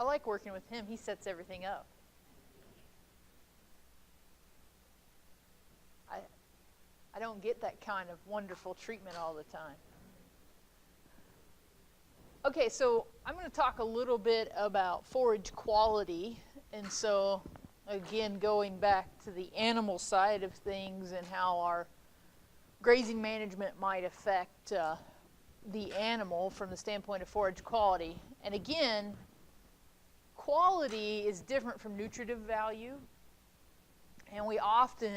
I like working with him. He sets everything up. I don't get that kind of wonderful treatment all the time. Okay, so I'm going to talk a little bit about forage quality. And so, again, going back to the animal side of things and how our grazing management might affect the animal from the standpoint of forage quality. And again, quality is different from nutritive value. And we often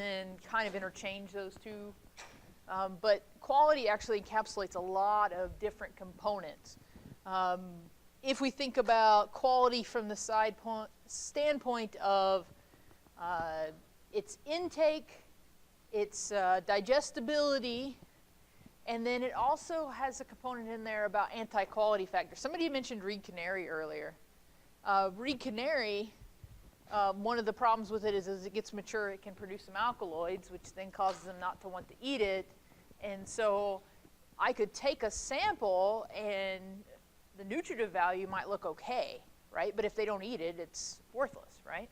kind of interchange those two. But quality actually encapsulates a lot of different components. If we think about quality from the standpoint of its intake, its digestibility, and then it also has a component in there about anti-quality factors. Somebody mentioned reed canary earlier. Reed canary, one of the problems with it is as it gets mature, it can produce some alkaloids, which then causes them not to want to eat it. And so I could take a sample and the nutritive value might look okay, right? But if they don't eat it, it's worthless, right?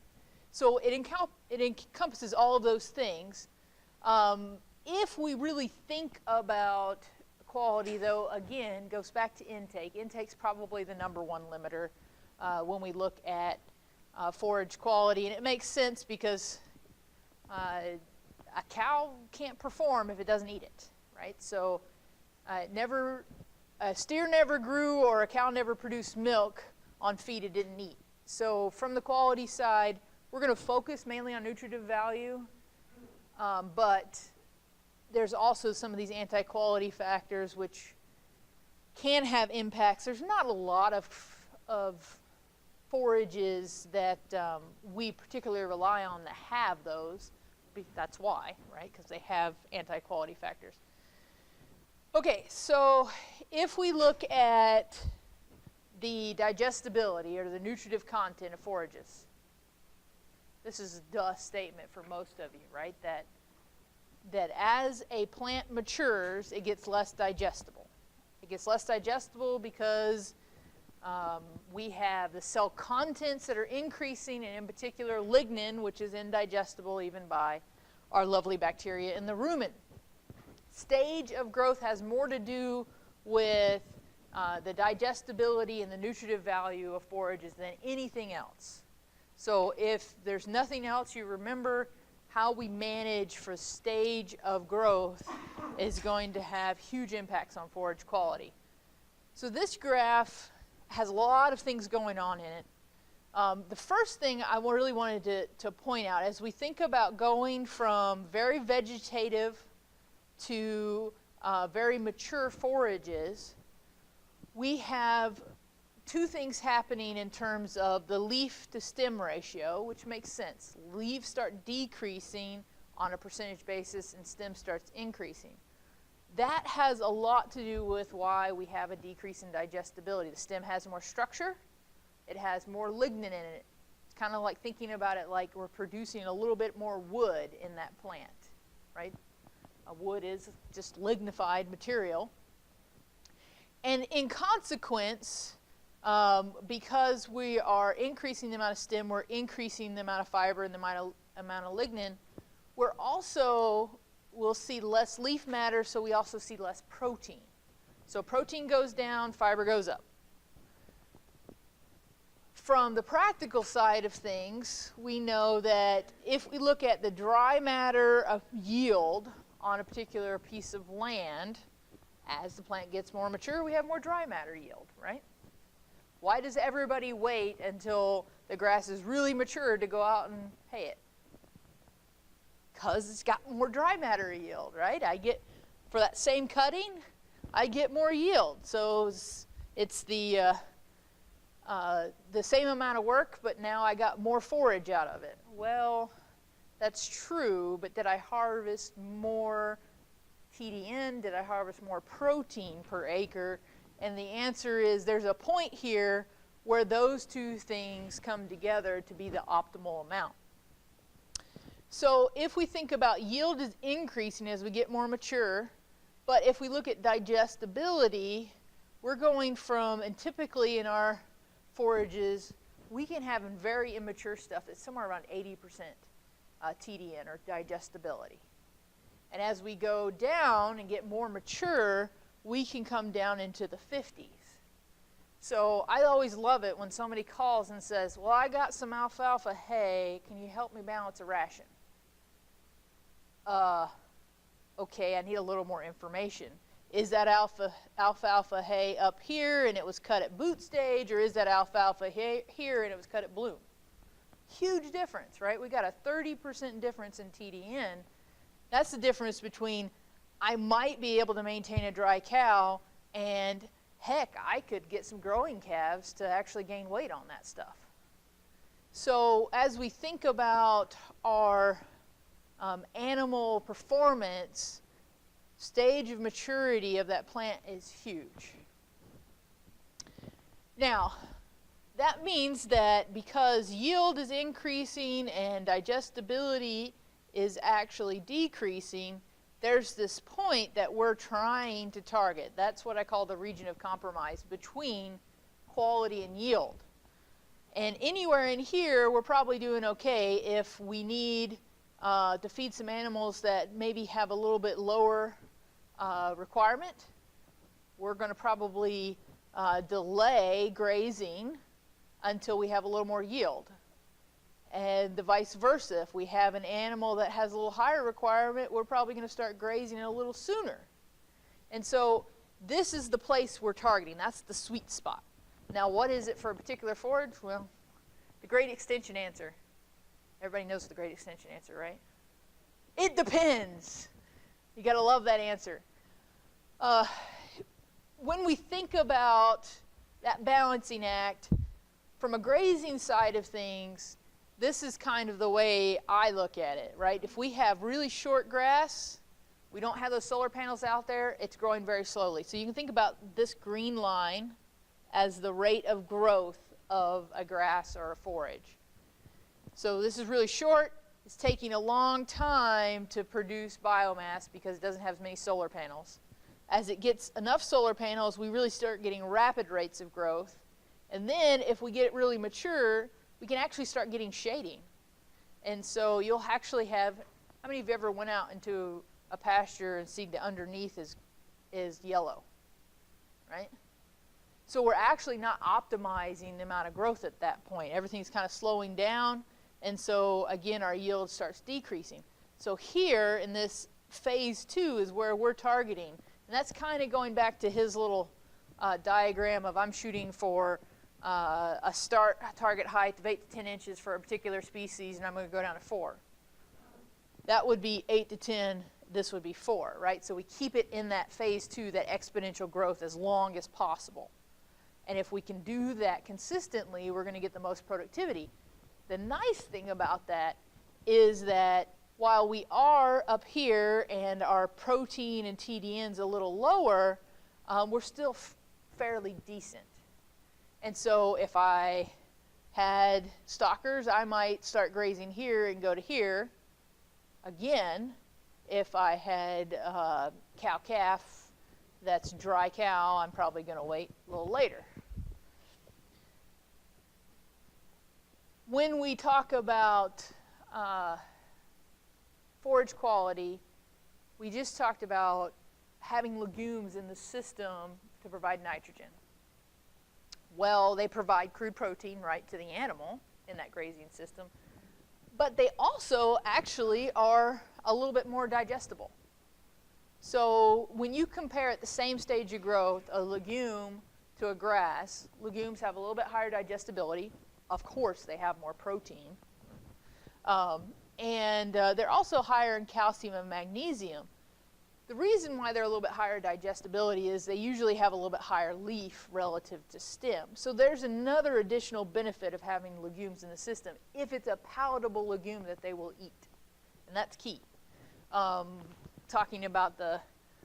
So it encompasses all of those things. If we really think about quality, though, again, goes back to intake. Intake's probably the number one limiter when we look at forage quality. And it makes sense because a cow can't perform if it doesn't eat it, right? So a steer never grew or a cow never produced milk on feed it didn't eat. So from the quality side, we're going to focus mainly on nutritive value, but there's also some of these anti-quality factors which can have impacts. There's not a lot of forages that we particularly rely on that have those. That's why, right? Because they have anti-quality factors. Okay, so if we look at the digestibility or the nutritive content of forages, this is a duh statement for most of you, right? That as a plant matures, it gets less digestible. It gets less digestible because we have the cell contents that are increasing, and in particular lignin, which is indigestible even by our lovely bacteria in the rumen. Stage of growth has more to do with the digestibility and the nutritive value of forages than anything else. So if there's nothing else, you remember how we manage for stage of growth is going to have huge impacts on forage quality. So this graph has a lot of things going on in it. The first thing I really wanted to point out as we think about going from very vegetative to very mature forages, we have two things happening in terms of the leaf to stem ratio, which makes sense. Leaves start decreasing on a percentage basis and stem starts increasing. That has a lot to do with why we have a decrease in digestibility. The stem has more structure. It has more lignin in it. It's kind of like thinking about it like we're producing a little bit more wood in that plant, right? Wood is just lignified material. And in consequence, because we are increasing the amount of stem, we're increasing the amount of fiber and the amount of lignin, we'll see less leaf matter, so we also see less protein. So protein goes down, fiber goes up. From the practical side of things, we know that if we look at the dry matter of yield on a particular piece of land, as the plant gets more mature, we have more dry matter yield, right? Why does everybody wait until the grass is really mature to go out and hay it? Because it's got more dry matter yield, right? For that same cutting, I get more yield. So it's the same amount of work, but now I got more forage out of it. Well, that's true, but did I harvest more TDN? Did I harvest more protein per acre? And the answer is there's a point here where those two things come together to be the optimal amount. So if we think about yield is increasing as we get more mature, but if we look at digestibility, we're going from, and typically in our forages, we can have in very immature stuff that's somewhere around 80% TDN, or digestibility. And as we go down and get more mature, we can come down into the 50s. So I always love it when somebody calls and says, well, I got some alfalfa hay, can you help me balance a ration? Okay, I need a little more information. Is that alfalfa hay up here and it was cut at boot stage, or is that alfalfa hay here and it was cut at bloom? Huge difference, right? We got a 30% difference in TDN. That's the difference between I might be able to maintain a dry cow, and heck, I could get some growing calves to actually gain weight on that stuff. So as we think about our animal performance, stage of maturity of that plant is huge. Now, that means that because yield is increasing and digestibility is actually decreasing, there's this point that we're trying to target. That's what I call the region of compromise between quality and yield. And anywhere in here, we're probably doing okay. If we need to feed some animals that maybe have a little bit lower requirement, we're going to probably delay grazing until we have a little more yield. And the vice versa. If we have an animal that has a little higher requirement, we're probably going to start grazing it a little sooner. And so this is the place we're targeting. That's the sweet spot. Now, what is it for a particular forage? Well, the great extension answer. Everybody knows the great extension answer, right? It depends. You got to love that answer. When we think about that balancing act, from a grazing side of things, this is kind of the way I look at it, right? If we have really short grass, we don't have those solar panels out there, it's growing very slowly. So you can think about this green line as the rate of growth of a grass or a forage. So this is really short. It's taking a long time to produce biomass because it doesn't have as many solar panels. As it gets enough solar panels, we really start getting rapid rates of growth. And then if we get it really mature, we can actually start getting shading. And so you'll actually have, how many of you ever went out into a pasture and see the underneath is yellow, right? So we're actually not optimizing the amount of growth at that point. Everything's kind of slowing down, and so again, our yield starts decreasing. So here in this phase 2 is where we're targeting. And that's kind of going back to his little diagram of I'm shooting for a start target height of 8 to 10 inches for a particular species, and I'm going to go down to 4. That would be 8 to 10. This would be 4, right? So we keep it in that phase 2, that exponential growth, as long as possible. And if we can do that consistently, we're going to get the most productivity. The nice thing about that is that while we are up here and our protein and TDN's a little lower, we're still fairly decent. And so if I had stockers, I might start grazing here and go to here. Again, if I had cow-calf that's dry cow, I'm probably going to wait a little later. When we talk about forage quality, we just talked about having legumes in the system to provide nitrogen. Well, they provide crude protein right to the animal in that grazing system, but they also actually are a little bit more digestible. So when you compare at the same stage of growth a legume to a grass, legumes have a little bit higher digestibility. Of course, they have more protein. And they're also higher in calcium and magnesium. The reason why they're a little bit higher digestibility is they usually have a little bit higher leaf relative to stem. So there's another additional benefit of having legumes in the system if it's a palatable legume that they will eat. And that's key. Talking about the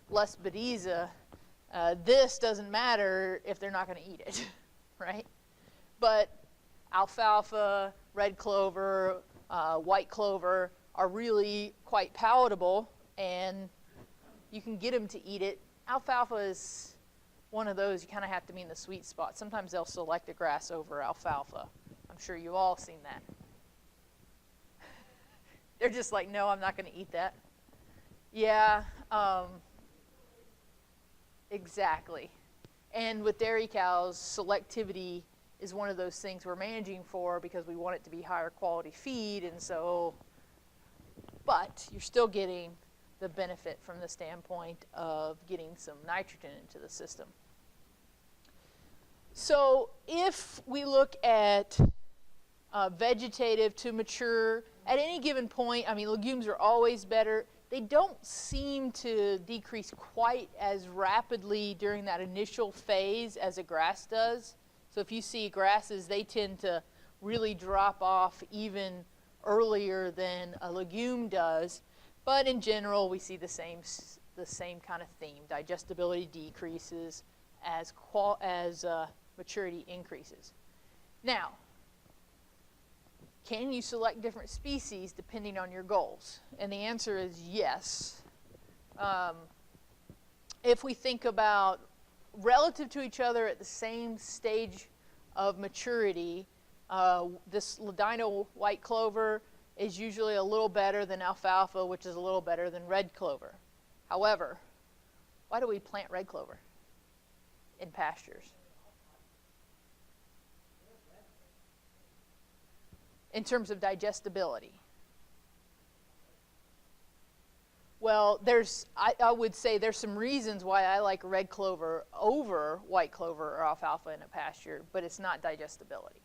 Les Bediza, this doesn't matter if they're not going to eat it, right? But alfalfa, red clover, white clover are really quite palatable, and you can get them to eat it. Alfalfa is one of those you kind of have to be in the sweet spot. Sometimes they'll select a grass over alfalfa. I'm sure you all seen that. They're just like, no, I'm not going to eat that. Yeah, exactly. And with dairy cows, selectivity is one of those things we're managing for because we want it to be higher quality feed, and so, but you're still getting the benefit from the standpoint of getting some nitrogen into the system. So if we look at vegetative to mature, at any given point, I mean, legumes are always better. They don't seem to decrease quite as rapidly during that initial phase as a grass does. So if you see grasses, they tend to really drop off even earlier than a legume does. But in general, we see the same kind of theme. Digestibility decreases as maturity increases. Now, can you select different species depending on your goals? And the answer is yes. If we think about relative to each other at the same stage of maturity, this Ladino white clover is usually a little better than alfalfa, which is a little better than red clover. However, why do we plant red clover in pastures? In terms of digestibility. Well, I would say there's some reasons why I like red clover over white clover or alfalfa in a pasture, but it's not digestibility.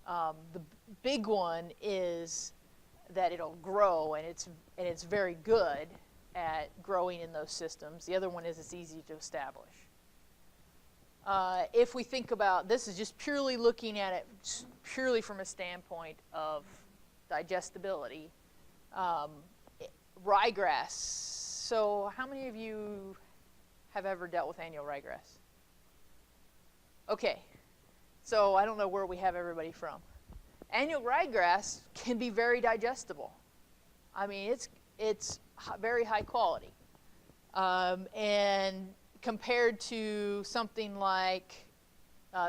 The big one is that it'll grow, and it's very good at growing in those systems. The other one is it's easy to establish. If we think about, this is just purely looking at it purely from a standpoint of digestibility. Ryegrass. So how many of you have ever dealt with annual ryegrass? Okay, so I don't know where we have everybody from. Annual ryegrass can be very digestible. I mean, it's very high quality. And compared to something like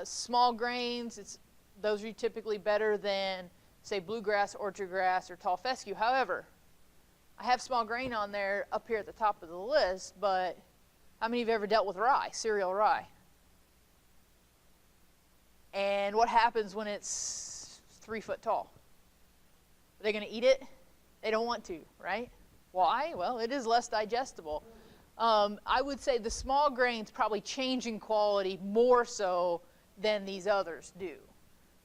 small grains, those are typically better than, say, bluegrass, orchard grass, or tall fescue. However, I have small grain on there up here at the top of the list, but how many of you have ever dealt with rye, cereal rye? And what happens when it's 3 foot tall? Are they going to eat it? They don't want to, right? Why? Well, it is less digestible. I would say the small grains probably change in quality more so than these others do.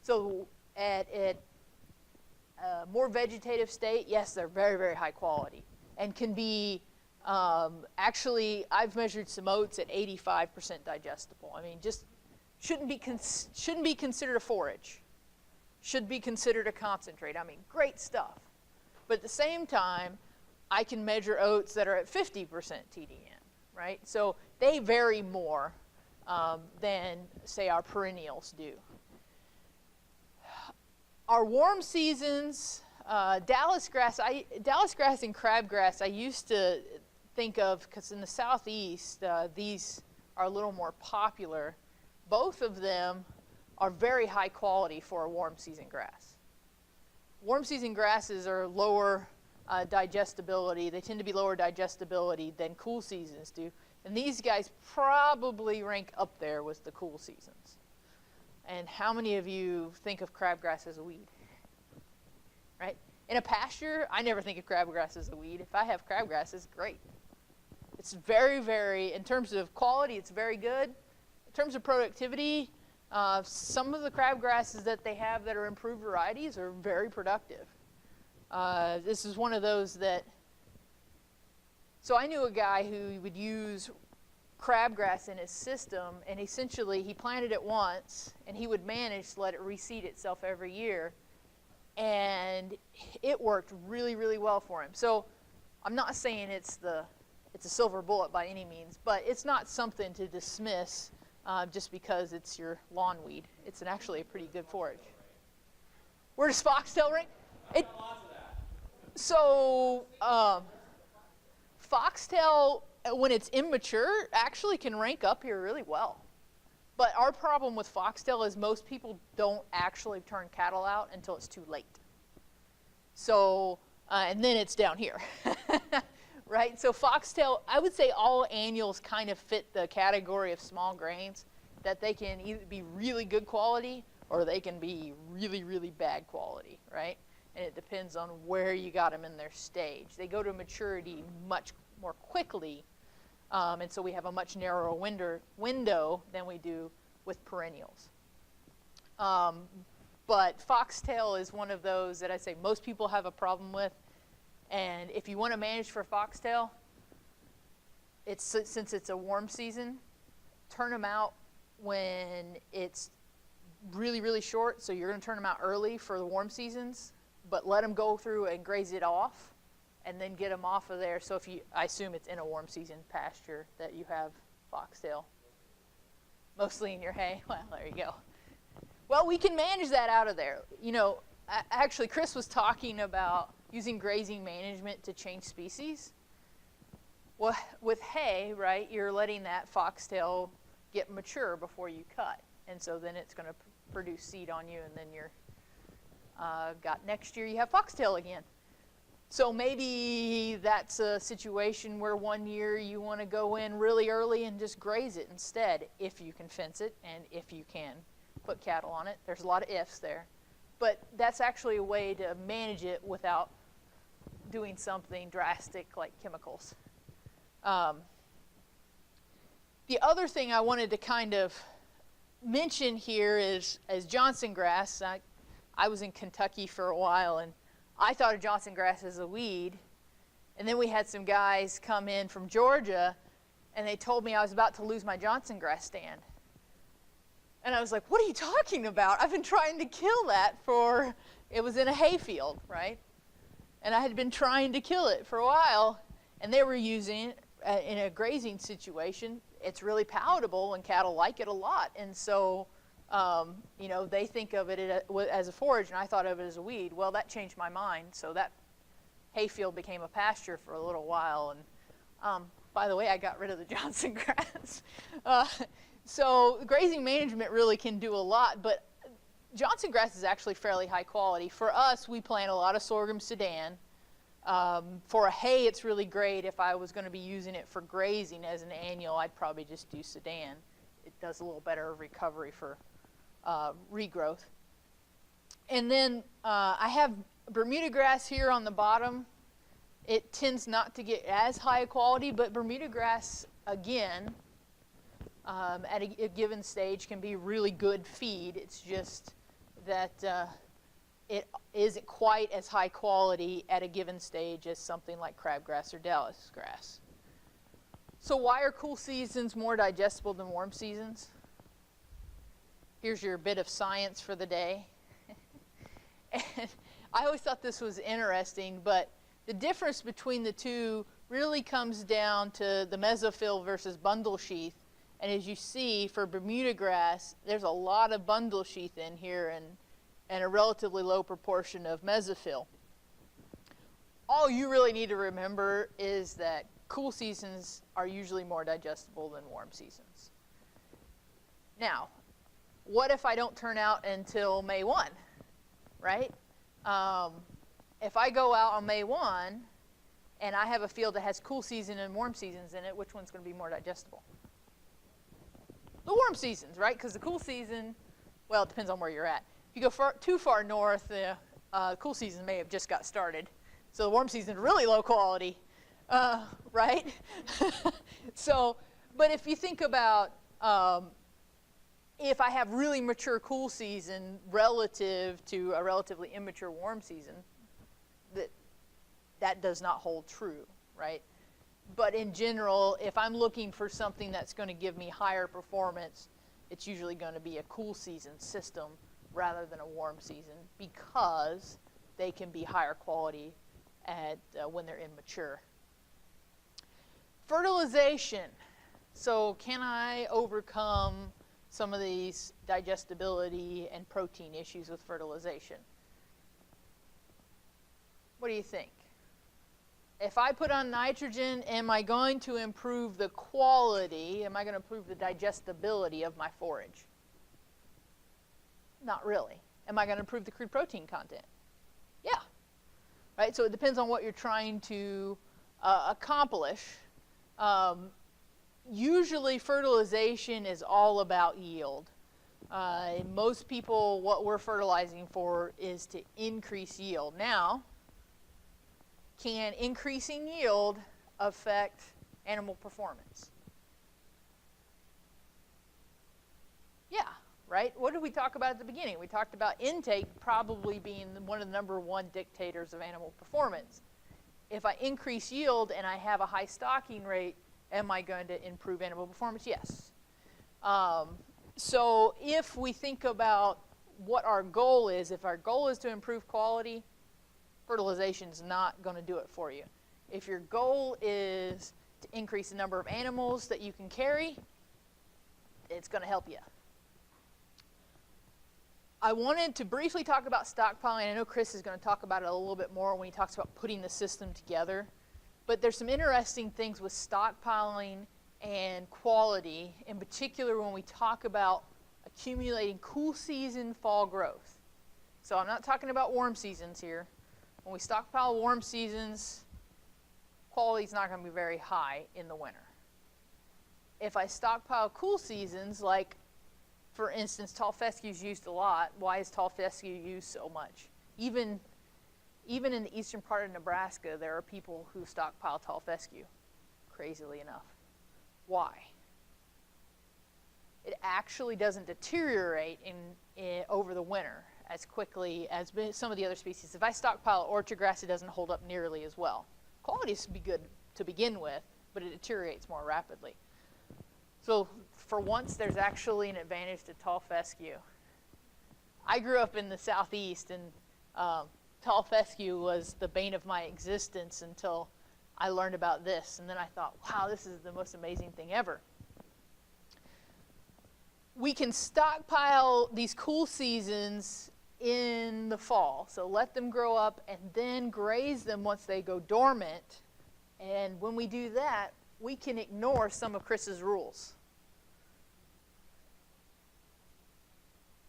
So at a more vegetative state, yes, they're very, very high quality and can be, actually, I've measured some oats at 85% digestible. I mean, just shouldn't be considered a forage. Should be considered a concentrate. I mean, great stuff. But at the same time, I can measure oats that are at 50% TDN, right? So they vary more than, say, our perennials do. Our warm seasons, Dallas grass and crabgrass, I used to think of, because in the southeast, these are a little more popular. Both of them are very high quality for a warm season grass. Warm season grasses are lower digestibility. They tend to be lower digestibility than cool seasons do. And these guys probably rank up there with the cool seasons. And how many of you think of crabgrass as a weed? Right? In a pasture, I never think of crabgrass as a weed. If I have crabgrass, it's great. It's very, very, in terms of quality, it's very good. In terms of productivity, some of the crabgrasses that they have that are improved varieties are very productive. This is one of those that, so I knew a guy who would use crabgrass in his system, and essentially he planted it once, and he would manage to let it reseed itself every year, and it worked really, really well for him. So I'm not saying it's a silver bullet by any means, but it's not something to dismiss just because it's your lawn weed. It's actually a pretty good forage. Where does foxtail rank? So foxtail, when it's immature, actually can rank up here really well. But our problem with foxtail is most people don't actually turn cattle out until it's too late. So, and then it's down here, right? So foxtail, I would say all annuals kind of fit the category of small grains, that they can either be really good quality or they can be really, really bad quality, right? And it depends on where you got them in their stage. They go to maturity much more quickly, and so we have a much narrower window than we do with perennials. But foxtail is one of those that I say most people have a problem with. And if you want to manage for foxtail, since it's a warm season, turn them out when it's really, really short. So you're going to turn them out early for the warm seasons, but let them go through and graze it off and then get them off of there. So I assume it's in a warm season pasture that you have foxtail. Mostly in your hay. Well, there you go. Well, we can manage that out of there. You know, actually, Chris was talking about using grazing management to change species. Well, with hay, right, you're letting that foxtail get mature before you cut. And so then it's going to produce seed on you, and then you're next year you have foxtail again. So maybe that's a situation where one year you want to go in really early and just graze it instead, if you can fence it and if you can put cattle on it. There's a lot of ifs there. But that's actually a way to manage it without doing something drastic like chemicals. The other thing I wanted to kind of mention here is Johnson grass. I was in Kentucky for a while, and I thought of Johnson grass as a weed. And then we had some guys come in from Georgia, and they told me I was about to lose my Johnson grass stand. And I was like, what are you talking about? I've been trying to kill that it was in a hayfield, right? And I had been trying to kill it for a while, and they were using it in a grazing situation. It's really palatable, and cattle like it a lot. And so, you know, they think of it as a forage, and I thought of it as a weed. Well, that changed my mind, so that hayfield became a pasture for a little while. And by the way, I got rid of the Johnson grass. So grazing management really can do a lot, but Johnson grass is actually fairly high quality. For us, we plant a lot of sorghum Sudan. For a hay, it's really great. If I was going to be using it for grazing as an annual, I'd probably just do Sudan. It does a little better recovery for regrowth. And then I have Bermuda grass here on the bottom. It tends not to get as high quality, but Bermuda grass, again, at a given stage can be really good feed. It's just that it isn't quite as high quality at a given stage as something like crabgrass or Dallas grass. So why are cool seasons more digestible than warm seasons? Here's your bit of science for the day. And I always thought this was interesting, but the difference between the two really comes down to the mesophyll versus bundle sheath. And as you see, for Bermuda grass, there's a lot of bundle sheath in here and a relatively low proportion of mesophyll. All you really need to remember is that cool seasons are usually more digestible than warm seasons. Now, what if I don't turn out until May 1, right? If I go out on May 1 and I have a field that has cool season and warm seasons in it, which one's going to be more digestible? The warm seasons, right? Because the cool season, well, it depends on where you're at. If you go too far north, the cool season may have just got started. So the warm season is really low quality, right? So, but if you think about if I have really mature cool season relative to a relatively immature warm season, that does not hold true, right? But in general, if I'm looking for something that's going to give me higher performance, it's usually going to be a cool season system rather than a warm season, because they can be higher quality when they're immature. Fertilization. So can I overcome some of these digestibility and protein issues with fertilization? What do you think? if I put on nitrogen, am I going to improve the quality? Am I going to improve the digestibility of my forage? Not really. Am I going to improve the crude protein content? Yeah. Right? So it depends on what you're trying to accomplish. Usually fertilization is all about yield. Most people, what we're fertilizing for is to increase yield. Now, can increasing yield affect animal performance? Yeah, right? What did we talk about at the beginning? We talked about intake probably being one of the #1 dictators of animal performance. If I increase yield and I have a high stocking rate, am I going to improve animal performance? Yes. So if we think about what our goal is, if our goal is to improve quality, fertilization is not going to do it for you. If your goal is to increase the number of animals that you can carry, it's going to help you. I wanted to briefly talk about stockpiling. I know Chris is going to talk about it a little bit more when he talks about putting the system together. But there's some interesting things with stockpiling and quality, in particular when we talk about accumulating cool season fall growth. So I'm not talking about warm seasons here. When we stockpile warm seasons, quality is not going to be very high in the winter. If I stockpile cool seasons, like for instance, tall fescue is used a lot. Why is tall fescue used so much? Even in the eastern part of Nebraska, there are people who stockpile tall fescue, crazily enough. Why? It actually doesn't deteriorate over the winter as quickly as some of the other species. If I stockpile orchard grass, it doesn't hold up nearly as well. Quality is good to begin with, but it deteriorates more rapidly. So for once, there's actually an advantage to tall fescue. I grew up in the southeast, and tall fescue was the bane of my existence until I learned about this. And then I thought, wow, this is the most amazing thing ever. We can stockpile these cool seasons in the fall. So let them grow up and then graze them once they go dormant. And when we do that, we can ignore some of Chris's rules.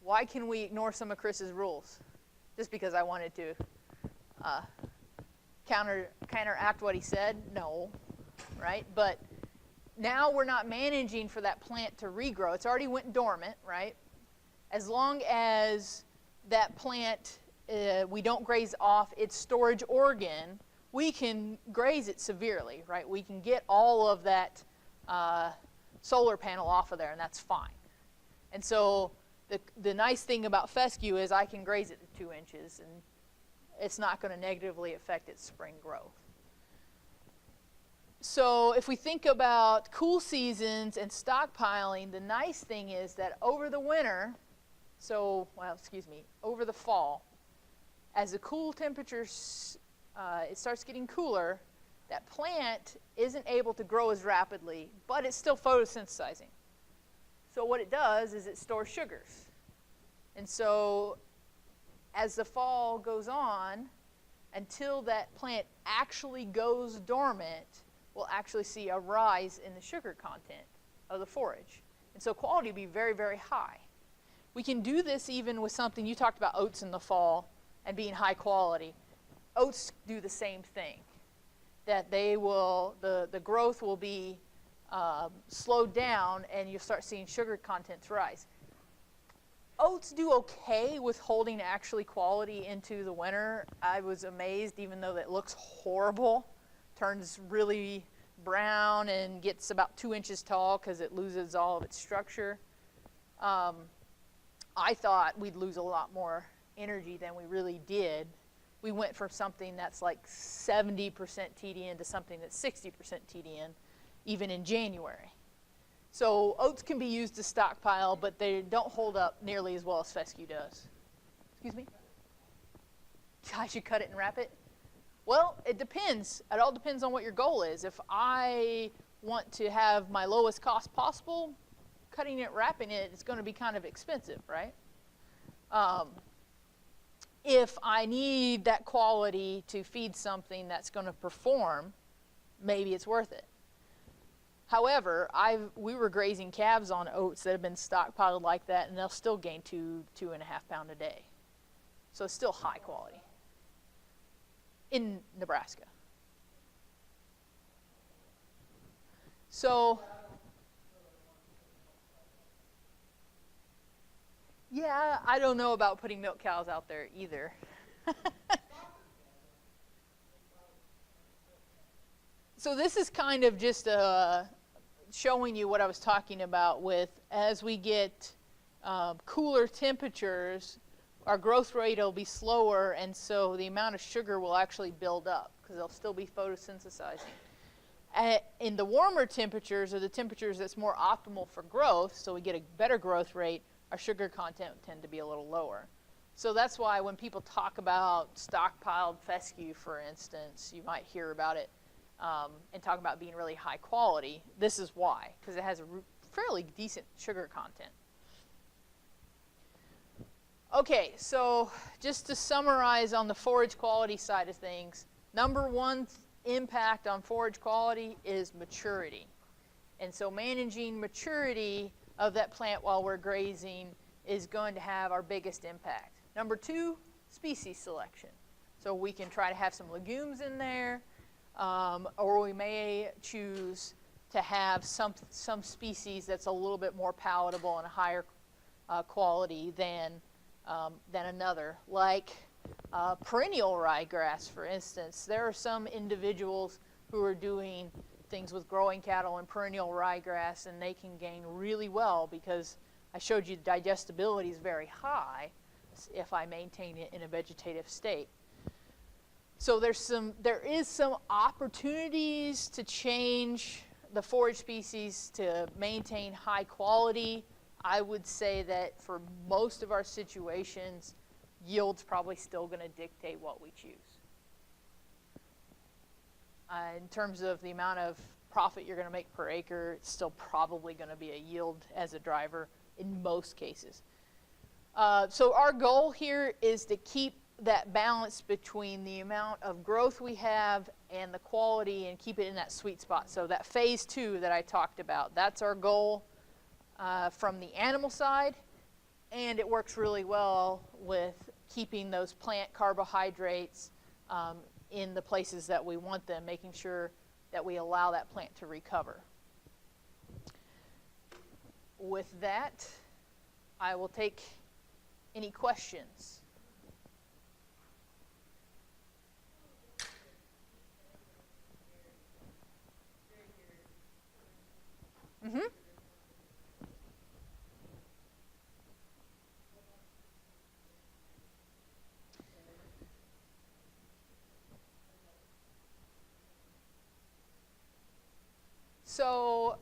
Why can we ignore some of Chris's rules? Just because I wanted to counteract what he said? No, right? But now we're not managing for that plant to regrow. It's already went dormant, right? As long as that plant, we don't graze off its storage organ, we can graze it severely, right? We can get all of that solar panel off of there, and that's fine. And so the nice thing about fescue is I can graze it to 2 inches, and it's not going to negatively affect its spring growth. So if we think about cool seasons and stockpiling, the nice thing is that over the winter, over the fall, as the cool temperatures, it starts getting cooler, that plant isn't able to grow as rapidly, but it's still photosynthesizing. So what it does is it stores sugars. And so as the fall goes on, until that plant actually goes dormant, we'll actually see a rise in the sugar content of the forage. And so quality will be very, very high. We can do this even with something, you talked about oats in the fall and being high quality. Oats do the same thing, that they will, the growth will be slowed down and you'll start seeing sugar contents rise. Oats do okay with holding actually quality into the winter. I was amazed, even though it looks horrible, turns really brown and gets about 2 inches tall because it loses all of its structure. I thought we'd lose a lot more energy than we really did. We went from something that's like 70% TDN to something that's 60% TDN, even in January. So oats can be used to stockpile, but they don't hold up nearly as well as fescue does. Excuse me? I should cut it and wrap it? Well, it depends. It all depends on what your goal is. If I want to have my lowest cost possible, cutting it, wrapping it is going to be kind of expensive, right? if I need that quality to feed something that's going to perform, maybe it's worth it. However, we were grazing calves on oats that have been stockpiled like that, and they'll still gain 2.5 pounds a day. So it's still high quality in Nebraska. So, yeah, I don't know about putting milk cows out there either. So this is kind of just showing you what I was talking about with, as we get cooler temperatures, our growth rate will be slower, and so the amount of sugar will actually build up because they'll still be photosynthesizing. In the warmer temperatures, or the temperatures that's more optimal for growth, so we get a better growth rate, our sugar content will tend to be a little lower. So that's why when people talk about stockpiled fescue, for instance, you might hear about it and talk about being really high quality. This is why, because it has a fairly decent sugar content. Okay, so just to summarize on the forage quality side of things, number one impact on forage quality is maturity. And so managing maturity of that plant while we're grazing is going to have our biggest impact. Number two, species selection. So we can try to have some legumes in there, or we may choose to have some species that's a little bit more palatable and higher quality than another, like perennial ryegrass, for instance. There are some individuals who are doing things with growing cattle and perennial ryegrass, and they can gain really well because I showed you digestibility is very high if I maintain it in a vegetative state. So there is some opportunities to change the forage species to maintain high quality. I would say that for most of our situations, yield's probably still going to dictate what we choose. In terms of the amount of profit you're going to make per acre, it's still probably going to be a yield as a driver in most cases. So our goal here is to keep that balance between the amount of growth we have and the quality, and keep it in that sweet spot. So that phase 2 that I talked about, that's our goal from the animal side, and it works really well with keeping those plant carbohydrates in the places that we want them, making sure that we allow that plant to recover. With that, I will take any questions. Mm-hmm. So,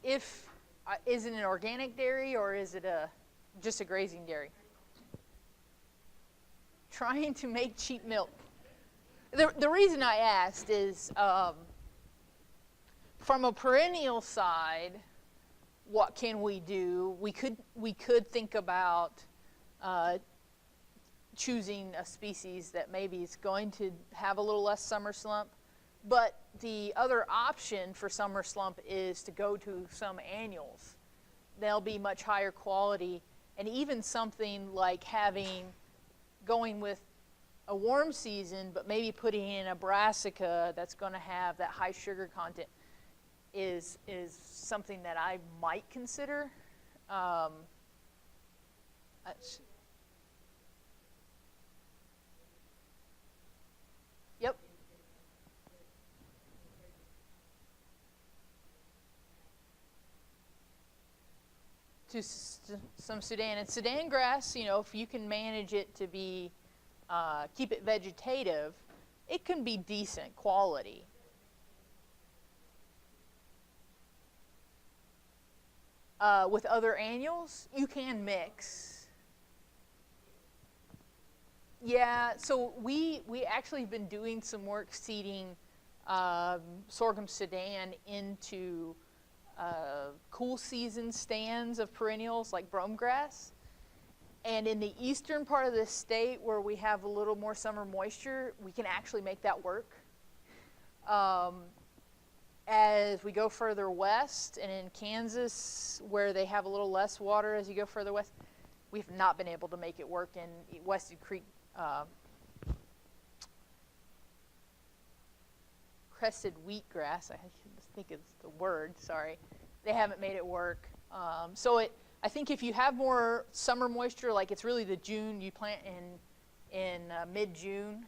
is it an organic dairy or is it just a grazing dairy? Trying to make cheap milk. The reason I asked is from a perennial side, what can we do? We could think about choosing a species that maybe is going to have a little less summer slump. But the other option for summer slump is to go to some annuals. They'll be much higher quality, and even something like going with a warm season, but maybe putting in a brassica that's going to have that high sugar content is something that I might consider. Yep. To some Sudan. And Sudan grass, if you can manage it to be, keep it vegetative, it can be decent quality. With other annuals, you can mix. Yeah, so we actually have been doing some work seeding sorghum Sudan into cool season stands of perennials like brome grass. And in the eastern part of the state where we have a little more summer moisture, we can actually make that work. As we go further west, and in Kansas, where they have a little less water as you go further west, we've not been able to make it work in Wested Creek. Crested wheatgrass, I think it's the word, sorry. They haven't made it work. I think if you have more summer moisture, like it's really the June, you plant in mid-June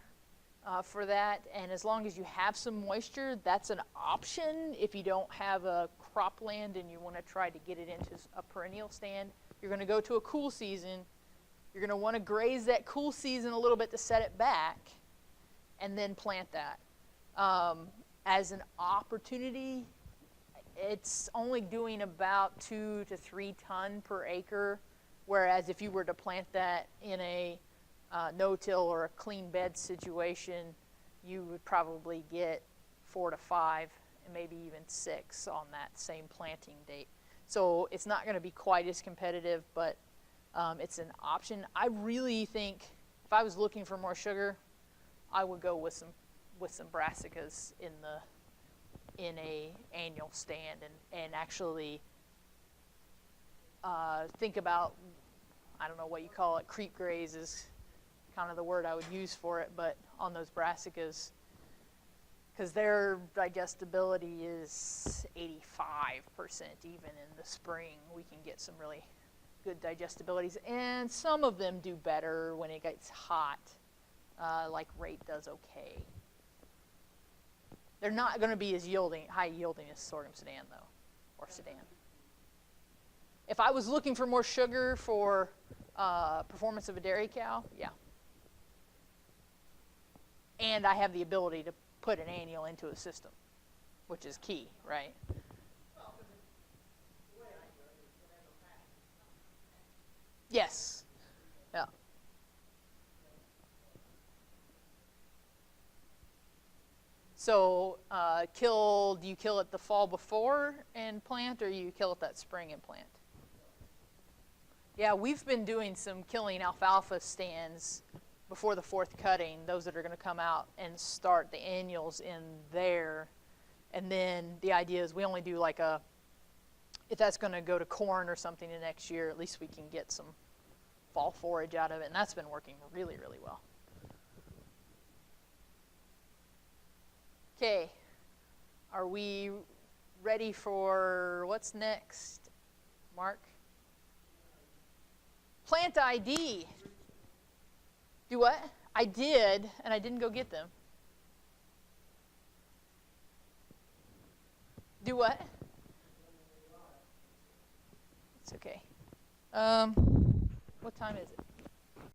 for that, and as long as you have some moisture, that's an option if you don't have a cropland and you want to try to get it into a perennial stand. You're going to go to a cool season. You're going to want to graze that cool season a little bit to set it back and then plant that. As an opportunity, it's only doing about 2 to 3 ton per acre, whereas if you were to plant that in a no-till or a clean bed situation, you would probably get 4 to 5 and maybe even 6 on that same planting date. So it's not going to be quite as competitive, but it's an option. I really think if I was looking for more sugar, I would go with some brassicas in a annual stand and actually think about, I don't know what you call it, creep graze is kind of the word I would use for it, but on those brassicas, because their digestibility is 85% even in the spring. We can get some really good digestibilities, and some of them do better when it gets hot, like rape does okay. They're not going to be as high yielding as sorghum Sudan, though, or Sudan. If I was looking for more sugar for performance of a dairy cow, yeah. And I have the ability to put an annual into a system, which is key, right? Yes. Yeah. So do you kill it the fall before and plant, or you kill it that spring and plant? Yeah, we've been doing some killing alfalfa stands before the 4th cutting, those that are going to come out and start the annuals in there. And then the idea is we only do like if that's going to go to corn or something the next year, at least we can get some fall forage out of it. And that's been working really, really well. Okay, are we ready for what's next, Mark? Plant ID. Do what? I did, and I didn't go get them. Do what? It's okay. What time is it?